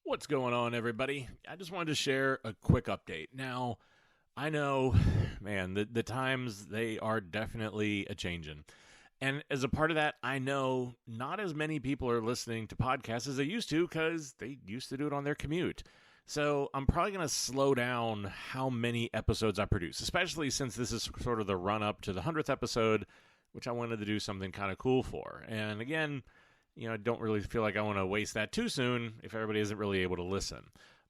What's going on, everybody? I just wanted to share a quick update. Now, I know, man, the times, they are definitely a-changin'. And as a part of that, I know not as many people are listening to podcasts as they used to because they used to do it on their commute. So I'm probably going to slow down how many episodes I produce, especially since this is sort of the run-up to the 100th episode, which I wanted to do something kind of cool for. And again, I don't really feel like I want to waste that too soon if everybody isn't really able to listen.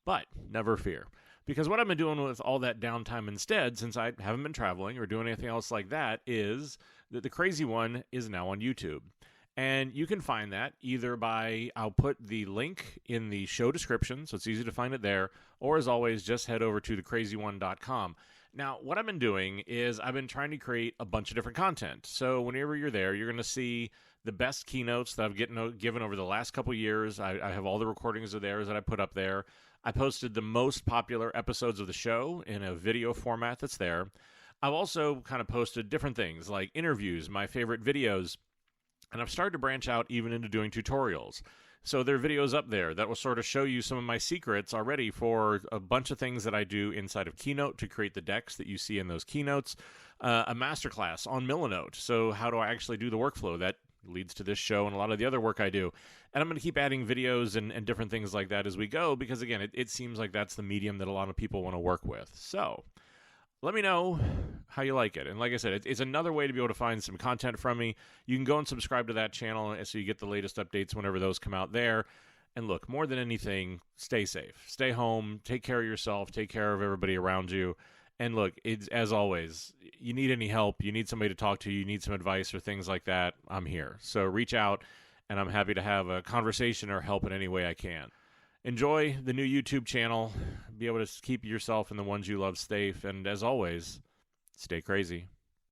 But never fear. Because what I've been doing with all that downtime instead, since I haven't been traveling or doing anything else like that, is that the CRZY is now on YouTube. And you can find that either I'll put the link in the show description, so it's easy to find it there, or as always, just head over to thecrazy1.com. Now, what I've been doing is I've been trying to create a bunch of different content. So whenever you're there, you're going to see the best keynotes that I've given over the last couple years. I have all the recordings of theirs that I put up there. I posted the most popular episodes of the show in a video format that's there. I've also kind of posted different things like interviews, my favorite videos, and I've started to branch out even into doing tutorials. So there are videos up there that will sort of show you some of my secrets already for a bunch of things that I do inside of Keynote to create the decks that you see in those keynotes. A masterclass on Milanote. So how do I actually do the workflow that leads to this show and a lot of the other work I do. And I'm going to keep adding videos and different things like that as we go because, again, it seems like that's the medium that a lot of people want to work with. So let me know how you like it. And like I said, it's another way to be able to find some content from me. You can go and subscribe to that channel so you get the latest updates whenever those come out there. And look, more than anything, stay safe. Stay home. Take care of yourself. Take care of everybody around you. And look, as always, you need any help, you need somebody to talk to, you need some advice or things like that, I'm here. So reach out, and I'm happy to have a conversation or help in any way I can. Enjoy the new YouTube channel. Be able to keep yourself and the ones you love safe. And as always, stay crazy.